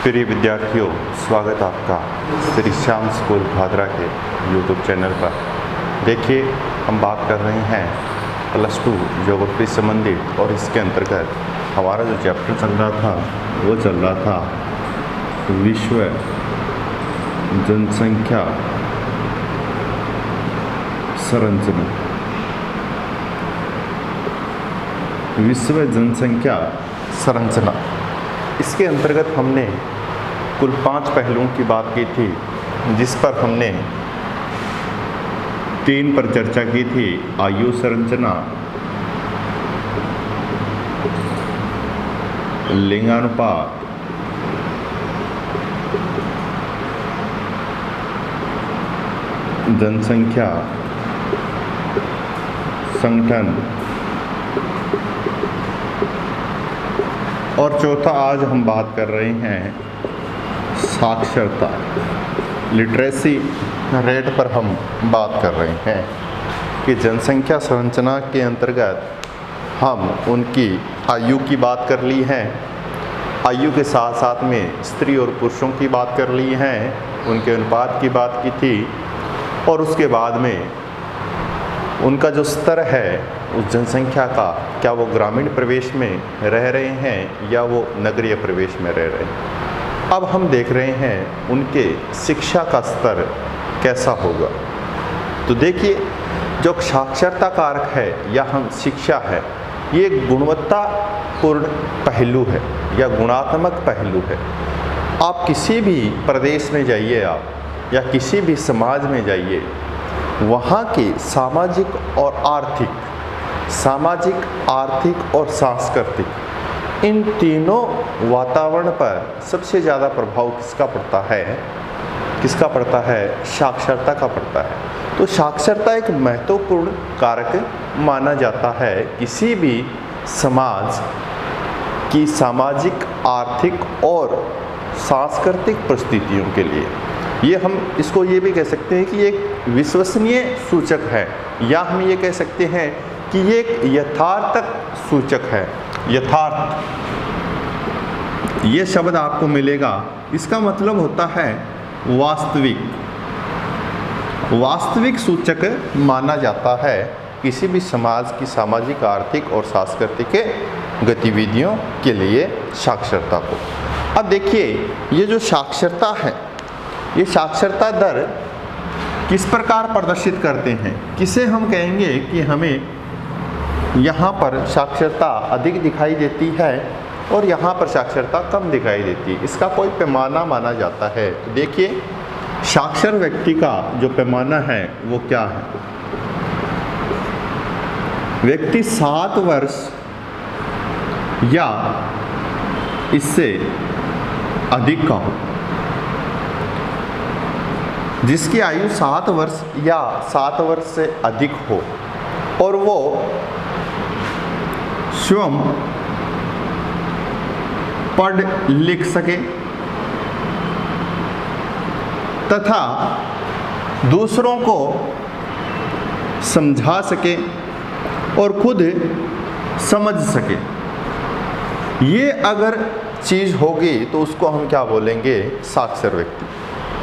प्रिय विद्यार्थियों, स्वागत आपका श्री श्याम स्कूल भादरा के यूट्यूब चैनल पर। देखिए, हम बात कर रहे हैं +2 ज्योग्राफी संबंधित, और इसके अंतर्गत हमारा जो चैप्टर चल रहा था वो चल रहा था विश्व जनसंख्या संरचना। विश्व जनसंख्या संरचना, इसके अंतर्गत हमने कुल 5 पहलुओं की बात की थी, जिस पर हमने 3 पर चर्चा की थी। आयु संरचना, लिंगानुपात, जनसंख्या संगठन, और चौथा आज हम बात कर रहे हैं साक्षरता, लिटरेसी रेट पर हम बात कर रहे हैं कि जनसंख्या संरचना के अंतर्गत हम उनकी आयु की बात कर ली है, आयु के साथ साथ में स्त्री और पुरुषों की बात कर ली है, उनके अनुपात की बात की थी, और उसके बाद में उनका जो स्तर है उस जनसंख्या का, क्या वो ग्रामीण प्रदेश में रह रहे हैं या वो नगरीय प्रदेश में रह रहे हैं। अब हम देख रहे हैं उनके शिक्षा का स्तर कैसा होगा। तो देखिए, जो साक्षरता कारक है या हम शिक्षा है, ये गुणवत्तापूर्ण पहलू है या गुणात्मक पहलू है। आप किसी भी प्रदेश में जाइए, आप या किसी भी समाज में जाइए, वहाँ के सामाजिक आर्थिक और सांस्कृतिक, इन तीनों वातावरण पर सबसे ज़्यादा प्रभाव किसका पड़ता है? साक्षरता का पड़ता है। तो साक्षरता एक महत्वपूर्ण कारक माना जाता है किसी भी समाज की सामाजिक, आर्थिक और सांस्कृतिक परिस्थितियों के लिए। ये हम इसको ये भी कह सकते हैं कि एक विश्वसनीय सूचक है, या हम ये कह सकते हैं कि ये एक यथार्थक सूचक है। यथार्थ, ये शब्द आपको मिलेगा, इसका मतलब होता है वास्तविक सूचक माना जाता है किसी भी समाज की सामाजिक, आर्थिक और सांस्कृतिक गतिविधियों के लिए साक्षरता को। अब देखिए, ये जो साक्षरता है, ये साक्षरता दर किस प्रकार प्रदर्शित करते हैं? किसे हम कहेंगे कि हमें यहाँ पर साक्षरता अधिक दिखाई देती है और यहाँ पर साक्षरता कम दिखाई देती है? इसका कोई पैमाना माना जाता है। तो देखिए, साक्षर व्यक्ति का जो पैमाना है वो क्या है? व्यक्ति 7 वर्ष या इससे अधिक का हो, जिसकी आयु 7 वर्ष या 7 वर्ष से अधिक हो, और वो स्वयं पढ़ लिख सके तथा दूसरों को समझा सके और खुद समझ सके। ये अगर चीज़ होगी तो उसको हम क्या बोलेंगे? साक्षर व्यक्ति।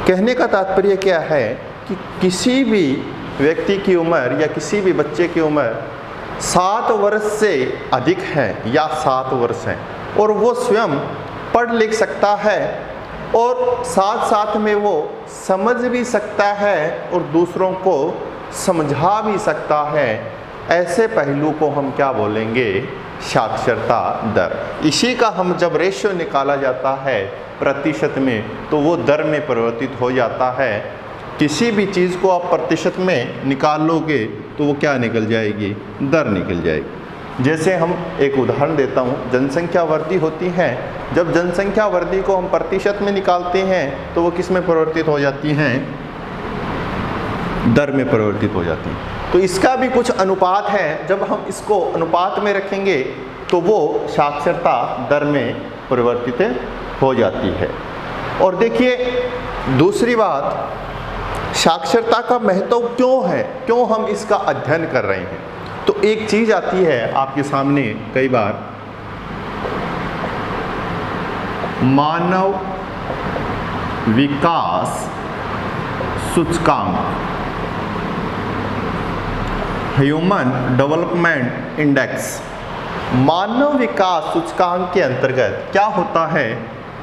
कहने का तात्पर्य क्या है कि किसी भी व्यक्ति की उम्र या किसी भी बच्चे की उम्र 7 वर्ष से अधिक है या 7 वर्ष है, और वो स्वयं पढ़ लिख सकता है और साथ साथ में वो समझ भी सकता है और दूसरों को समझा भी सकता है, ऐसे पहलू को हम क्या बोलेंगे? साक्षरता दर। इसी का हम जब रेशियो निकाला जाता है प्रतिशत में, तो वो दर में परिवर्तित हो जाता है। किसी भी चीज़ को आप प्रतिशत में निकाल लोगे तो वो क्या निकल जाएगी? दर निकल जाएगी। जैसे हम एक उदाहरण देता हूँ, जनसंख्या वृद्धि होती है। जब जनसंख्या वृद्धि को हम प्रतिशत में निकालते हैं तो वो किस में परिवर्तित हो जाती हैं? दर में परिवर्तित हो जाती हैं। तो इसका भी कुछ अनुपात है, जब हम इसको अनुपात में रखेंगे तो वो साक्षरता दर में परिवर्तित हो जाती है। और देखिए, दूसरी बात, साक्षरता का महत्व क्यों है, क्यों हम इसका अध्ययन कर रहे हैं? तो एक चीज़ आती है आपके सामने कई बार, मानव विकास सूचकांक, ह्यूमन डेवलपमेंट इंडेक्स, मानव विकास सूचकांक के अंतर्गत क्या होता है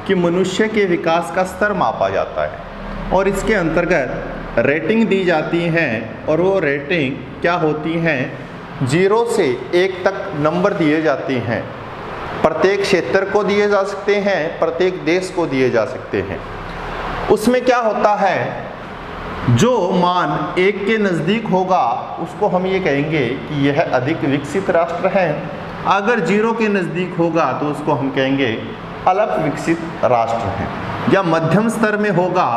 कि मनुष्य के विकास का स्तर मापा जाता है और इसके अंतर्गत रेटिंग दी जाती है और वो रेटिंग क्या होती हैं, 0 से 1 तक नंबर दिए जाते हैं। प्रत्येक क्षेत्र को दिए जा सकते हैं, प्रत्येक देश को दिए जा सकते हैं। उसमें क्या होता है, जो मान 1 के नज़दीक होगा उसको हम ये कहेंगे कि यह अधिक विकसित राष्ट्र है। अगर 0 के नज़दीक होगा तो उसको हम कहेंगे अल्प विकसित राष्ट्र है। या मध्यम स्तर में होगा,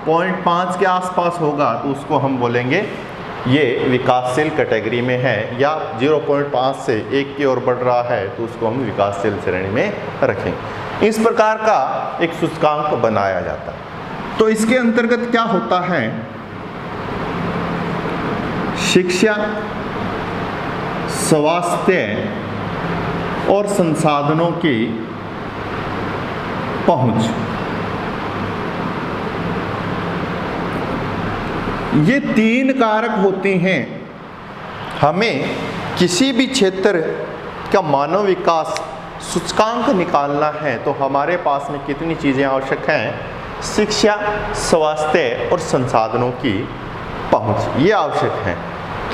0.5 के आसपास होगा तो उसको हम बोलेंगे ये विकासशील कैटेगरी में है। या 0.5 से 1 की ओर बढ़ रहा है तो उसको हम विकासशील श्रेणी में रखेंगे। इस प्रकार का एक सूचकांक बनाया जाता है। तो इसके अंतर्गत क्या होता है, शिक्षा, स्वास्थ्य और संसाधनों की पहुंच, ये 3 कारक होते हैं। हमें किसी भी क्षेत्र का मानव विकास सूचकांक निकालना है तो हमारे पास में कितनी चीज़ें आवश्यक हैं, शिक्षा, स्वास्थ्य और संसाधनों की पहुंच, ये आवश्यक है।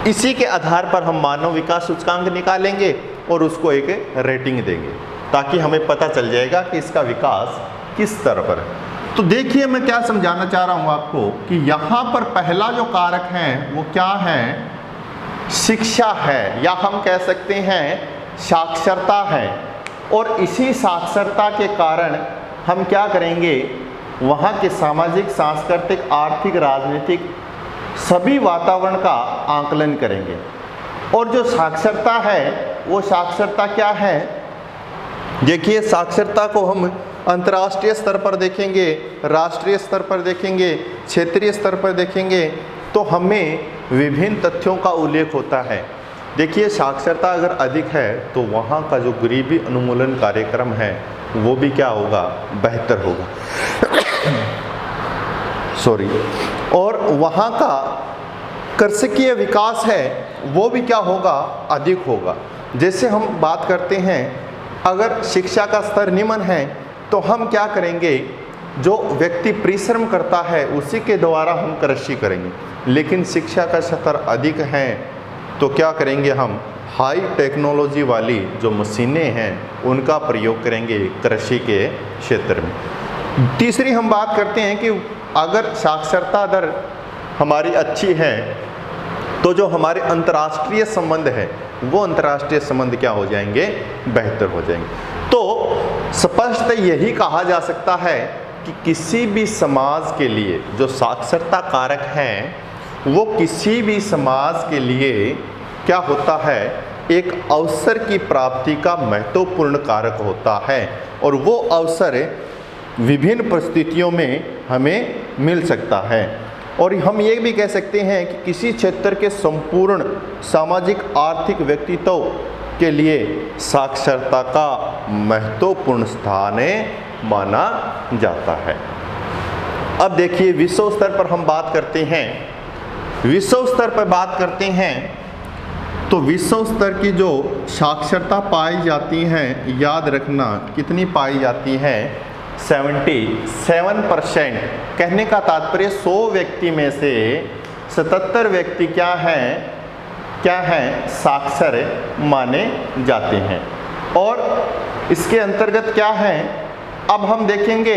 इसी के आधार पर हम मानव विकास सूचकांक निकालेंगे और उसको एक रेटिंग देंगे ताकि हमें पता चल जाएगा कि इसका विकास किस स्तर पर है। तो देखिए मैं क्या समझाना चाह रहा हूँ आपको कि यहाँ पर पहला जो कारक है वो क्या है, शिक्षा है, या हम कह सकते हैं साक्षरता है। और इसी साक्षरता के कारण हम क्या करेंगे, वहाँ के सामाजिक, सांस्कृतिक, आर्थिक, राजनीतिक सभी वातावरण का आकलन करेंगे। और जो साक्षरता है वो साक्षरता क्या है, देखिए साक्षरता को हम अंतर्राष्ट्रीय स्तर पर देखेंगे, राष्ट्रीय स्तर पर देखेंगे, क्षेत्रीय स्तर पर देखेंगे तो हमें विभिन्न तथ्यों का उल्लेख होता है। देखिए साक्षरता अगर अधिक है तो वहाँ का जो गरीबी उन्मूलन कार्यक्रम है वो भी क्या होगा, बेहतर होगा सॉरी। और वहाँ का कर्षकीय विकास है वो भी क्या होगा, अधिक होगा। जैसे हम बात करते हैं अगर शिक्षा का स्तर निम्न है तो हम क्या करेंगे, जो व्यक्ति परिश्रम करता है उसी के द्वारा हम कृषि करेंगे। लेकिन शिक्षा का स्तर अधिक है तो क्या करेंगे, हम हाई टेक्नोलॉजी वाली जो मशीनें हैं उनका प्रयोग करेंगे कृषि के क्षेत्र में। तीसरी हम बात करते हैं कि अगर साक्षरता दर हमारी अच्छी है तो जो हमारे अंतर्राष्ट्रीय संबंध है वो अंतर्राष्ट्रीय संबंध क्या हो जाएंगे, बेहतर हो जाएंगे। तो स्पष्ट यही कहा जा सकता है कि किसी भी समाज के लिए जो साक्षरता कारक हैं वो किसी भी समाज के लिए क्या होता है, एक अवसर की प्राप्ति का महत्वपूर्ण कारक होता है। और वो अवसर विभिन्न परिस्थितियों में हमें मिल सकता है। और हम ये भी कह सकते हैं कि किसी क्षेत्र के संपूर्ण सामाजिक आर्थिक व्यक्तित्व के लिए साक्षरता का महत्वपूर्ण स्थान माना जाता है। अब देखिए विश्व स्तर पर हम बात करते हैं, विश्व स्तर पर बात करते हैं तो विश्व स्तर की जो साक्षरता पाई जाती है, याद रखना कितनी पाई जाती है, 77%। कहने का तात्पर्य 100 व्यक्ति में से 77 व्यक्ति क्या हैं साक्षर माने जाते हैं। और इसके अंतर्गत क्या है, अब हम देखेंगे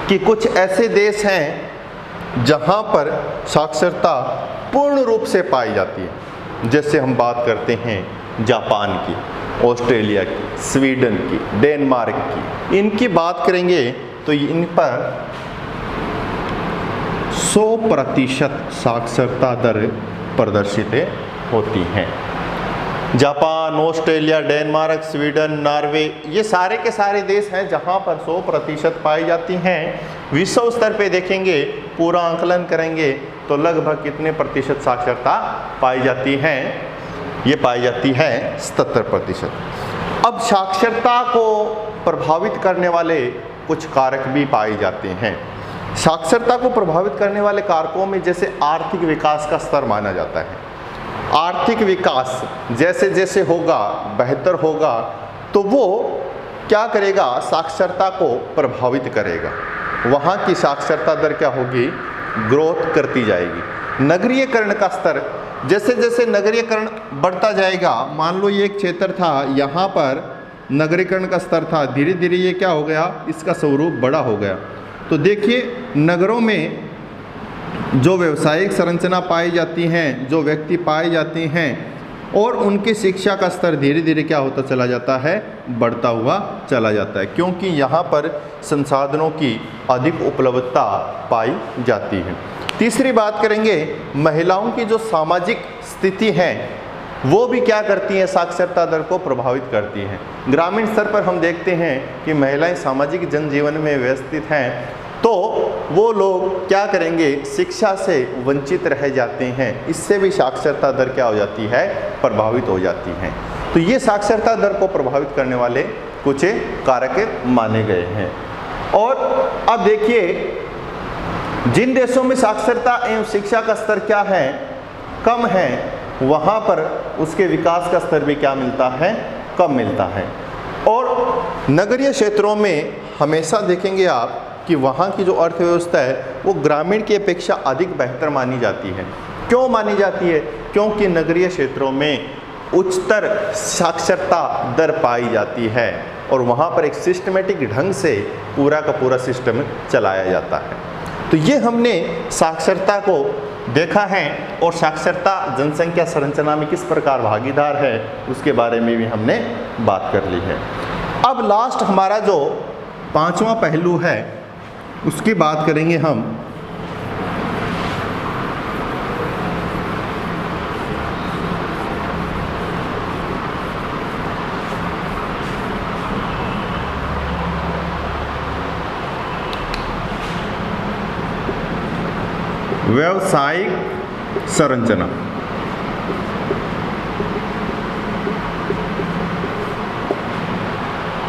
कि कुछ ऐसे देश हैं जहां पर साक्षरता पूर्ण रूप से पाई जाती है। जैसे हम बात करते हैं जापान की, ऑस्ट्रेलिया की, स्वीडन की, डेनमार्क की। इनकी बात करेंगे तो इन पर 100% साक्षरता दर प्रदर्शित होती हैं। Japan, Australia, Denmark, Sweden, Norway, ये सारे के सारे देश हैं जहां पर 100% पाई जाती हैं। विश्व स्तर पे देखेंगे, पूरा आंकलन करेंगे तो लगभग कितने प्रतिशत साक्षरता पाई जाती है, ये पाई जाती है 77%। अब साक्षरता को प्रभावित करने वाले कुछ कारक भी पाए जाते हैं। साक्षरता को प्रभावित करने वाले कारकों में जैसे आर्थिक विकास का स्तर माना जाता है। आर्थिक विकास जैसे जैसे होगा, बेहतर होगा, तो वो क्या करेगा, साक्षरता को प्रभावित करेगा। वहाँ की साक्षरता दर क्या होगी, ग्रोथ करती जाएगी। नगरीयकरण का स्तर, जैसे जैसे नगरीयकरण बढ़ता जाएगा, मान लो ये एक क्षेत्र था, यहाँ पर नगरीकरण का स्तर था, धीरे धीरे ये क्या हो गया, इसका स्वरूप बड़ा हो गया। तो देखिए नगरों में जो व्यावसायिक संरचना पाई जाती हैं, जो व्यक्ति पाए जाते हैं, और उनकी शिक्षा का स्तर धीरे धीरे क्या होता चला जाता है, बढ़ता हुआ चला जाता है, क्योंकि यहाँ पर संसाधनों की अधिक उपलब्धता पाई जाती है। तीसरी बात करेंगे, महिलाओं की जो सामाजिक स्थिति है वो भी क्या करती हैं, साक्षरता दर को प्रभावित करती हैं। ग्रामीण स्तर पर हम देखते हैं कि महिलाएं सामाजिक जनजीवन में व्यवस्थित हैं, तो वो लोग क्या करेंगे, शिक्षा से वंचित रह जाते हैं। इससे भी साक्षरता दर क्या हो जाती है, प्रभावित हो जाती है। तो ये साक्षरता दर को प्रभावित करने वाले कुछ कारक माने गए हैं। और अब देखिए, जिन देशों में साक्षरता एवं शिक्षा का स्तर क्या है, कम है, वहाँ पर उसके विकास का स्तर भी क्या मिलता है, कम मिलता है। और नगरीय क्षेत्रों में हमेशा देखेंगे आप कि वहाँ की जो अर्थव्यवस्था है वो ग्रामीण की अपेक्षा अधिक बेहतर मानी जाती है। क्यों मानी जाती है, क्योंकि नगरीय क्षेत्रों में उच्चतर साक्षरता दर पाई जाती है और वहाँ पर एक सिस्टमेटिक ढंग से पूरा का पूरा सिस्टम चलाया जाता है। तो ये हमने साक्षरता को देखा है, और साक्षरता जनसंख्या संरचना में किस प्रकार भागीदार है उसके बारे में भी हमने बात कर ली है। अब लास्ट हमारा जो पांचवा पहलू है उसकी बात करेंगे हम। व्यावसायिक संरचना।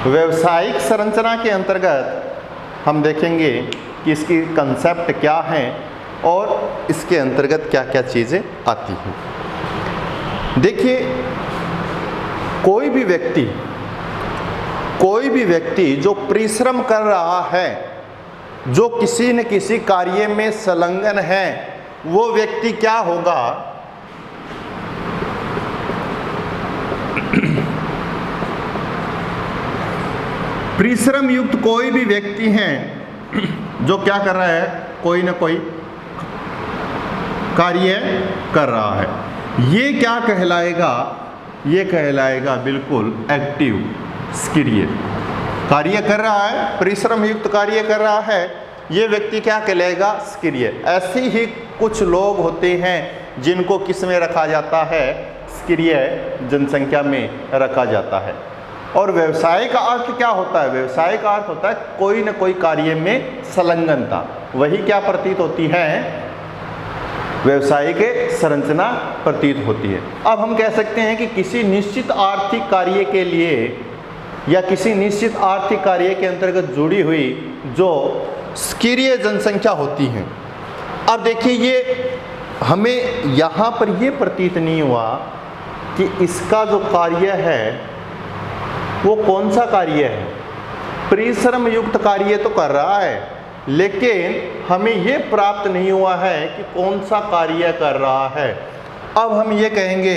व्यावसायिक संरचना के अंतर्गत हम देखेंगे कि इसकी कंसेप्ट क्या है और इसके अंतर्गत क्या क्या चीज़ें आती हैं। देखिए, कोई भी व्यक्ति जो परिश्रम कर रहा है, जो किसी न किसी कार्य में संलग्न है, वो व्यक्ति क्या होगा, परिश्रम युक्त कोई भी व्यक्ति है जो क्या कर रहा है, कोई ना कोई कार्य कर रहा है, ये क्या कहलाएगा, ये कहलाएगा बिल्कुल एक्टिव, सक्रिय कार्य कर रहा है, परिश्रम युक्त कार्य कर रहा है, ये व्यक्ति क्या कहलाएगा, सक्रिय। ऐसे ही कुछ लोग होते हैं जिनको किस में रखा जाता है, सक्रिय जनसंख्या में रखा जाता है। और व्यवसाय का अर्थ क्या होता है, व्यवसाय का अर्थ होता है कोई न कोई कार्य में संलग्नता, वही क्या प्रतीत होती है, व्यवसाय के संरचना प्रतीत होती है। अब हम कह सकते हैं कि किसी निश्चित आर्थिक कार्य के लिए या किसी निश्चित आर्थिक कार्य के अंतर्गत जुड़ी हुई जो सक्रिय जनसंख्या होती है। अब देखिए, ये हमें यहाँ पर ये प्रतीत नहीं हुआ कि इसका जो कार्य है वो कौन सा कार्य है, परिश्रम युक्त कार्य तो कर रहा है, लेकिन हमें ये प्राप्त नहीं हुआ है कि कौन सा कार्य कर रहा है। अब हम ये कहेंगे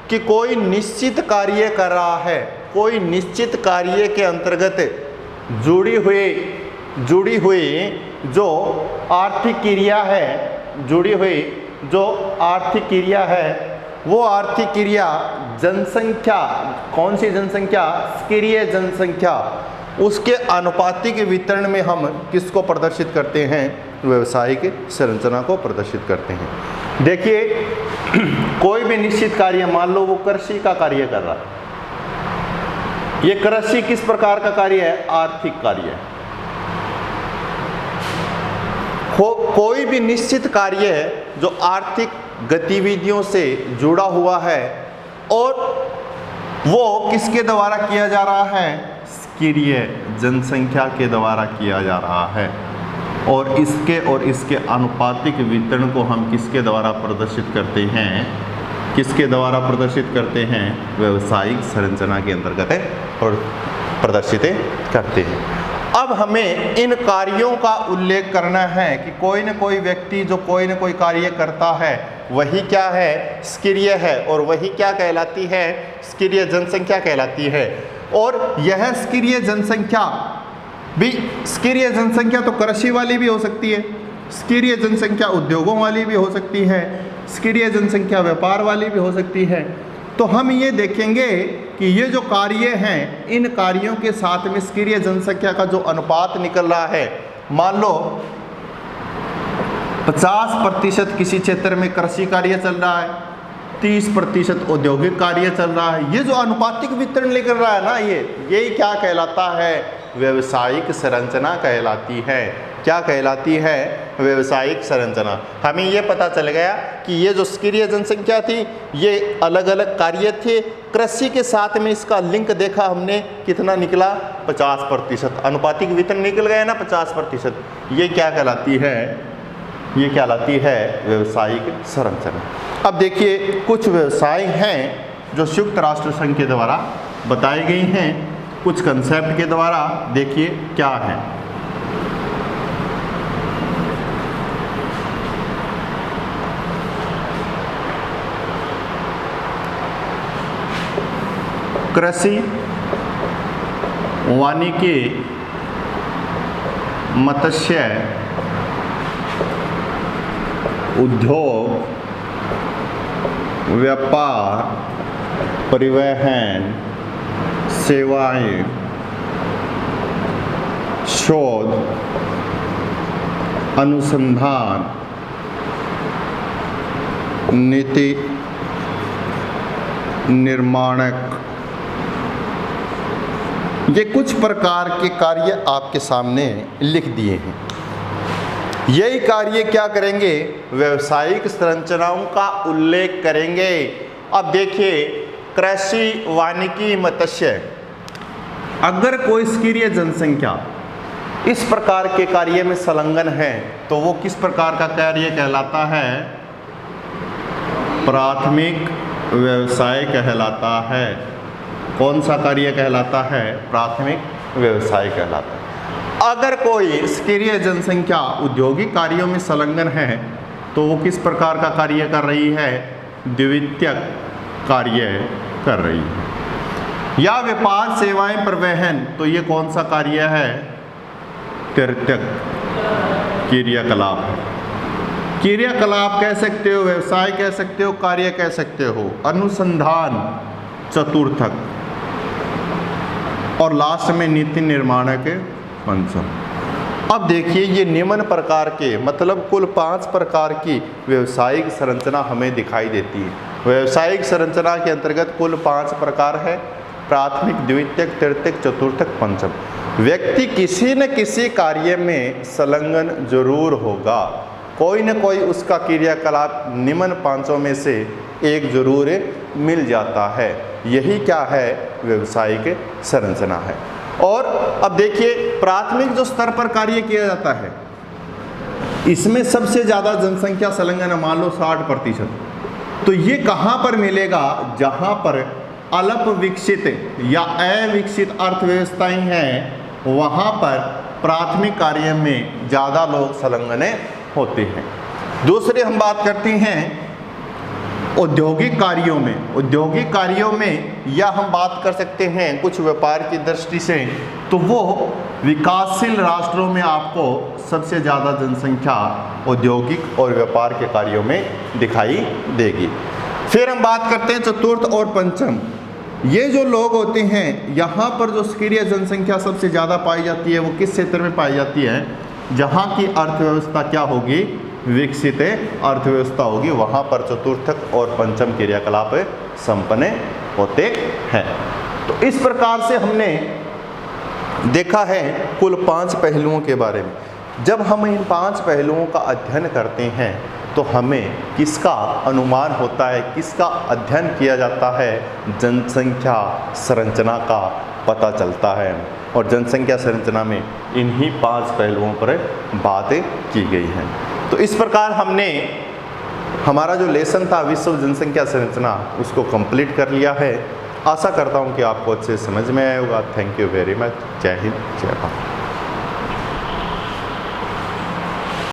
कि कोई निश्चित कार्य कर रहा है, कोई निश्चित कार्य के अंतर्गत जुड़ी हुई जो आर्थिक क्रिया है, जुड़ी हुई जो आर्थिक क्रिया है, वो आर्थिक क्रिया जनसंख्या, कौन सी जनसंख्या, सक्रिय जनसंख्या, उसके आनुपातिक वितरण में हम किसको प्रदर्शित करते हैं, व्यवसायिक संरचना को प्रदर्शित करते हैं। देखिए, कोई भी निश्चित कार्य, मान लो वो कृषि का कार्य कर रहा है, ये कृषि किस प्रकार का कार्य है, आर्थिक कार्य है। कोई भी निश्चित कार्य है जो आर्थिक गतिविधियों से जुड़ा हुआ है और वो किसके द्वारा किया जा रहा है, स्किरीय जनसंख्या के द्वारा किया जा रहा है, और इसके अनुपातिक वितरण को हम किसके द्वारा प्रदर्शित करते हैं, किसके द्वारा प्रदर्शित करते हैं, व्यावसायिक संरचना के अंतर्गत प्रदर्शित करते हैं। अब हमें इन कार्यों का उल्लेख करना है कि कोई न कोई व्यक्ति जो कोई न कोई कार्य करता है वही क्या है, स्किरीय है, और वही क्या कहलाती है, स्किरीय जनसंख्या कहलाती है। और यह स्किरीय जनसंख्या भी, स्किरीय जनसंख्या तो कृषि वाली भी हो सकती है, स्किरीय जनसंख्या उद्योगों वाली भी हो सकती है, स्किरीय जनसंख्या व्यापार वाली भी हो सकती है। तो हम ये देखेंगे कि ये जो कार्य हैं, इन कार्यों के साथ में स्किरीय जनसंख्या का जो अनुपात निकल रहा है, मान लो 50% किसी क्षेत्र में कृषि कार्य चल रहा है, 30% औद्योगिक कार्य चल रहा है, ये जो अनुपातिक वितरण निकल रहा है ना, ये क्या कहलाता है, व्यावसायिक संरचना कहलाती है। क्या कहलाती है, व्यावसायिक संरचना। हमें ये पता चल गया कि ये जो स्किरीय जनसंख्या थी, ये अलग अलग कार्य थे, कृषि के साथ में इसका लिंक देखा हमने, कितना निकला, 50%, अनुपातिक वितरण निकल गया ना 50%। ये क्या कहलाती है, ये कहलाती है व्यावसायिक संरचना। अब देखिए कुछ व्यवसाय हैं जो संयुक्त राष्ट्र संघ के द्वारा बताई गई हैं, कुछ कंसेप्ट के द्वारा, देखिए क्या है। कृषि, वानिकी, मत्स्य, उद्योग, व्यापार, परिवहन, सेवाएं, शोध, अनुसंधान, नीति निर्माणक, ये कुछ प्रकार के कार्य आपके सामने लिख दिए हैं। यही कार्य क्या करेंगे, व्यावसायिक संरचनाओं का उल्लेख करेंगे। अब देखिए कृषि, वानिकी, मत्स्य, अगर कोई स्किरीय जनसंख्या इस प्रकार के कार्य में संलग्न है तो वो किस प्रकार का कार्य कहलाता है, प्राथमिक व्यवसाय कहलाता है। कौन सा कार्य कहलाता है, प्राथमिक व्यवसाय कहलाता है। अगर कोई स्किरीय जनसंख्या औद्योगिक कार्यों में संलग्न है तो वो किस प्रकार का कार्य कर रही है, द्वितीयक कार्य कर रही है। या व्यापार, सेवाएं, परिवहन, तो ये कौन सा कार्य है, तृतीयक क्रियाकलाप है। क्रियाकलाप कह सकते हो, व्यवसाय कह सकते हो, कार्य कह सकते हो। अनुसंधान चतुर्थक, और लास्ट में नीति निर्माणक पंचम। अब देखिए ये निम्न प्रकार के, मतलब कुल 5 प्रकार की व्यावसायिक संरचना हमें दिखाई देती है। व्यावसायिक संरचना के अंतर्गत कुल 5 प्रकार है, प्राथमिक, द्वितीयक, तृतीयक, चतुर्थक, पंचम। व्यक्ति किसी न किसी कार्य में संलग्न जरूर होगा, कोई न कोई उसका क्रियाकलाप निम्न 5 में से एक जरूर मिल जाता है। यही क्या है, व्यावसायिक संरचना है। और अब देखिए प्राथमिक जो स्तर पर कार्य किया जाता है, इसमें सबसे ज़्यादा जनसंख्या संलग्न है, मान लो 60%। तो ये कहाँ पर मिलेगा, जहाँ पर अल्प विकसित या अविकसित अर्थव्यवस्थाएं हैं, वहाँ पर प्राथमिक कार्य में ज़्यादा लोग संलग्न होते हैं। दूसरे हम बात करते हैं औद्योगिक कार्यों में। औद्योगिक कार्यों में या हम बात कर सकते हैं कुछ व्यापार की दृष्टि से, तो वो विकासशील राष्ट्रों में आपको सबसे ज़्यादा जनसंख्या औद्योगिक और व्यापार के कार्यों में दिखाई देगी। फिर हम बात करते हैं चतुर्थ और पंचम। ये जो लोग होते हैं, यहाँ पर जो स्किरीय जनसंख्या सबसे ज़्यादा पाई जाती है, वो किस क्षेत्र में पाई जाती है, जहाँ की अर्थव्यवस्था क्या होगी, विकसित अर्थव्यवस्था होगी, वहाँ पर चतुर्थक और पंचम क्रियाकलाप संपन्न होते हैं। तो इस प्रकार से हमने देखा है कुल 5 पहलुओं के बारे में। जब हम इन 5 पहलुओं का अध्ययन करते हैं तो हमें किसका अनुमान होता है, किसका अध्ययन किया जाता है, जनसंख्या संरचना का। पता चलता है। और जनसंख्या संरचना में इन्हीं 5 पहलुओं पर बातें की गई हैं। तो इस प्रकार हमने हमारा जो लेसन था विश्व जनसंख्या संरचना उसको कंप्लीट कर लिया है। आशा करता हूँ कि आपको अच्छे से समझ में आया होगा। Thank you very much. जय हिंद, जय भारत।